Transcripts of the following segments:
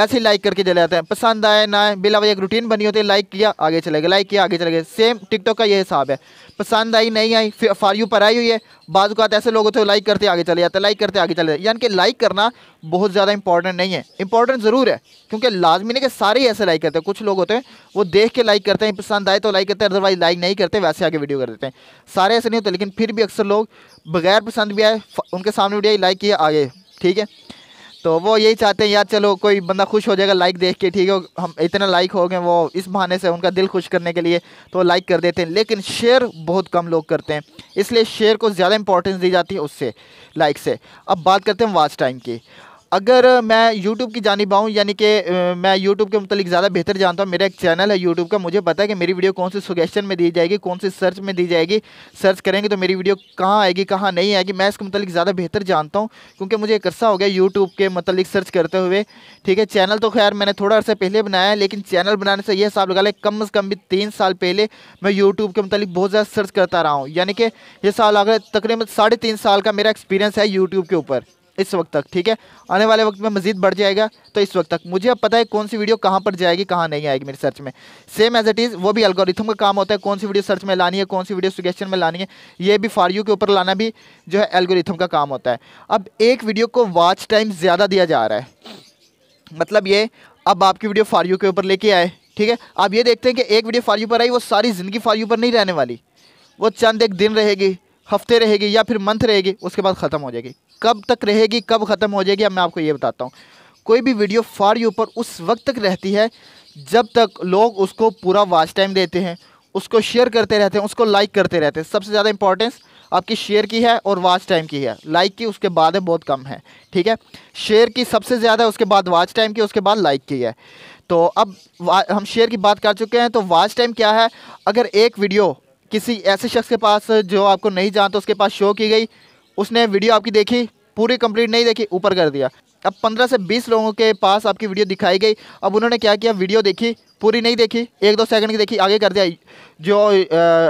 ऐसे ही लाइक करके चले जाते हैं, पसंद आए ना आए, बिला वजह एक रूटीन बनी होती है, लाइक किया आगे चले गए, लाइक किया आगे चले गए। सेम टिकटॉक का ये हिसाब है, पसंद आई नहीं आई, फिर फॉर यू पर आई हुई है, बाज़ औक़ात ऐसे लोग होते हैं लाइक करते आगे चले जाते हैं, लाइक करते आगे चले जाते हैं। यानी कि लाइक करना बहुत ज़्यादा इंपॉर्टेंट नहीं है, इंपॉर्टेंट ज़रूर है, क्योंकि लाजमी नहीं कि सारे ही ऐसे लाइक करते हैं। कुछ लोग होते हैं वो देख के लाइक करते हैं, पसंद आए तो लाइक करते हैं, अदरवाइज लाइक नहीं करते, वैसे आगे वीडियो कर देते हैं। सारे ऐसे नहीं होते, लेकिन फिर भी अक्सर लोग बगैर पसंद भी आए उनके सामने वीडियो लाइक किया आगे, ठीक है। तो वो यही चाहते हैं यार चलो कोई बंदा खुश हो जाएगा लाइक देख के, ठीक है, हम इतना लाइक हो गए, वो इस बहाने से उनका दिल खुश करने के लिए तो लाइक कर देते हैं। लेकिन शेयर बहुत कम लोग करते हैं, इसलिए शेयर को ज़्यादा इंपॉर्टेंस दी जाती है उससे, लाइक से। अब बात करते हैं वॉच टाइम की। अगर मैं YouTube की जानिब आऊँ, यानी कि मैं YouTube के मुतालिक ज़्यादा बेहतर जानता हूँ, मेरा एक चैनल है YouTube का, मुझे पता है कि मेरी वीडियो कौन सी सजेशन में दी जाएगी, कौन सी सर्च में दी जाएगी, सर्च करेंगे तो मेरी वीडियो कहाँ आएगी कहाँ नहीं आएगी, मैं इसके मुतालिक ज़्यादा बेहतर जानता हूँ, क्योंकि मुझे एक अरसा हो गया YouTube के मुतालिक सर्च करते हुए, ठीक है। चैनल तो खैर मैंने थोड़ा अर्सा पहले बनाया है, लेकिन चैनल बनाने से ये हिसाब लगा लें कम से कम भी 3 साल पहले मैं YouTube के मुतालिक बहुत ज़्यादा सर्च करता रहा हूँ, यानी कि ये साल आ गए, तकरीबन 3.5 साल का मेरा एक्सपीरियंस है YouTube के ऊपर इस वक्त तक, ठीक है। आने वाले वक्त में मज़ीद बढ़ जाएगा, तो इस वक्त तक मुझे अब पता है कौन सी वीडियो कहाँ पर जाएगी कहाँ नहीं आएगी मेरी सर्च में। सेम एज इट इज़ वो भी एल्गोरिथम का काम होता है, कौन सी वीडियो सर्च में लानी है, कौन सी वीडियो सजेशन में लानी है, ये भी फॉर यू के ऊपर लाना भी जो है एल्गोरिथम का काम होता है। अब एक वीडियो को वॉच टाइम ज़्यादा दिया जा रहा है, मतलब ये अब आपकी वीडियो फॉर यू के ऊपर लेके आए, ठीक है। आप ये देखते हैं कि एक वीडियो फॉर यू पर आई, वो सारी ज़िंदगी फॉर यू पर नहीं रहने वाली, वो चंद एक दिन रहेगी, हफ्ते रहेगी या फिर मंथ रहेगी, उसके बाद ख़त्म हो जाएगी। कब तक रहेगी, कब ख़त्म हो जाएगी, अब मैं आपको ये बताता हूँ। कोई भी वीडियो फॉर यू पर उस वक्त तक रहती है जब तक लोग उसको पूरा वॉच टाइम देते हैं, उसको शेयर करते रहते हैं, उसको लाइक करते रहते हैं। सबसे ज़्यादा इंपॉर्टेंस आपकी शेयर की है और वॉच टाइम की है, लाइक की उसके बाद है बहुत कम है, ठीक है। शेयर की सबसे ज़्यादा, उसके बाद वॉच टाइम की, उसके बाद लाइक की है। तो अब हम शेयर की बात कर चुके हैं, तो वॉच टाइम क्या है। अगर एक वीडियो किसी ऐसे शख्स के पास जो आपको नहीं जानता उसके पास शो की गई, उसने वीडियो आपकी देखी, पूरी कंप्लीट नहीं देखी, ऊपर कर दिया। अब 15 से 20 लोगों के पास आपकी वीडियो दिखाई गई, अब उन्होंने क्या किया, वीडियो देखी, पूरी नहीं देखी, 1-2 सेकंड की देखी, आगे कर दिया। जो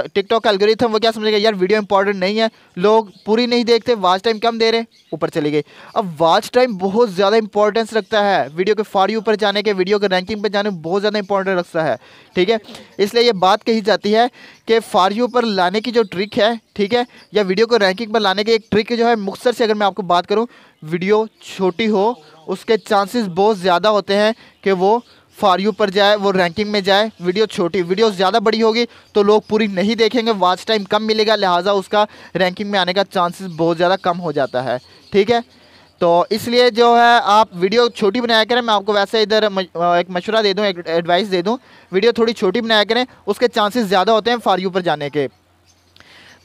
टिकटॉक का एल्गोरिथम वो क्या समझेगा, यार वीडियो इंपॉर्टेंट नहीं है, लोग पूरी नहीं देखते, वॉच टाइम कम दे रहे, ऊपर चली गई। अब वॉच टाइम बहुत ज़्यादा इंपॉर्टेंस रखता है वीडियो के फॉर यू पर जाने के, वीडियो के रैंकिंग पर जाने में बहुत ज़्यादा इंपॉर्टेंस रखता है, ठीक है। इसलिए ये बात कही जाती है कि फॉर यू पर लाने की जो ट्रिक है, ठीक है, या वीडियो को रैंकिंग पर लाने की एक ट्रिक जो है, मुख्तसर से अगर मैं आपको बात करूँ, वीडियो छोटी हो उसके चांसेस बहुत ज़्यादा होते हैं कि वो फॉर यू पर जाए, वो रैंकिंग में जाए। वीडियो छोटी, वीडियो ज़्यादा बड़ी होगी तो लोग पूरी नहीं देखेंगे, वॉच टाइम कम मिलेगा, लिहाजा उसका रैंकिंग में आने का चांसेस बहुत ज़्यादा कम हो जाता है, ठीक है। तो इसलिए जो है आप वीडियो छोटी बनाया करें। मैं आपको वैसे इधर एक मशवरा दे दूँ, एक एडवाइस दे दूँ, वीडियो थोड़ी छोटी बनाया करें, उसके चांसेस ज़्यादा होते हैं फॉर यू पर जाने के।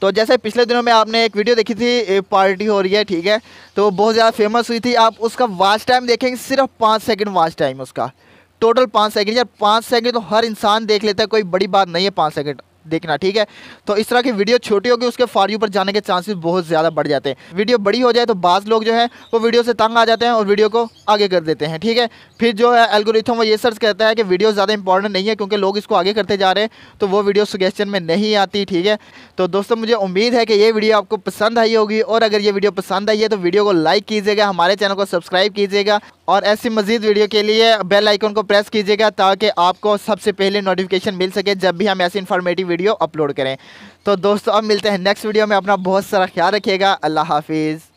तो जैसे पिछले दिनों में आपने एक वीडियो देखी थी, पार्टी हो रही है, ठीक है, तो बहुत ज़्यादा फेमस हुई थी। आप उसका वॉच टाइम देखेंगे, सिर्फ 5 सेकंड वॉच टाइम उसका, टोटल 5 सेकंड। यार 5 सेकंड तो हर इंसान देख लेता है, कोई बड़ी बात नहीं है 5 सेकंड देखना, ठीक है। तो इस तरह की वीडियो छोटी होगी, उसके फॉर यू पर जाने के चांसेस बहुत ज़्यादा बढ़ जाते हैं। वीडियो बड़ी हो जाए तो बाज़ लोग जो है वो वीडियो से तंग आ जाते हैं और वीडियो को आगे कर देते हैं, ठीक है। फिर जो है एल्गोरिथम वो ये सर्च करता है कि वीडियो ज़्यादा इंपॉर्टेंट नहीं है, क्योंकि लोग इसको आगे करते जा रहे हैं, तो वो वीडियो सजेशन में नहीं आती, ठीक है। तो दोस्तों मुझे उम्मीद है कि ये वीडियो आपको पसंद आई होगी, और अगर ये वीडियो पसंद आई है तो वीडियो को लाइक कीजिएगा, हमारे चैनल को सब्सक्राइब कीजिएगा, और ऐसी मज़ीद वीडियो के लिए बेल आइकन को प्रेस कीजिएगा, ताकि आपको सबसे पहले नोटिफिकेशन मिल सके जब भी हम ऐसी इन्फॉर्मेटिव वीडियो अपलोड करें। तो दोस्तों अब मिलते हैं नेक्स्ट वीडियो में, अपना बहुत सारा ख्याल रखिएगा, अल्लाह हाफिज़।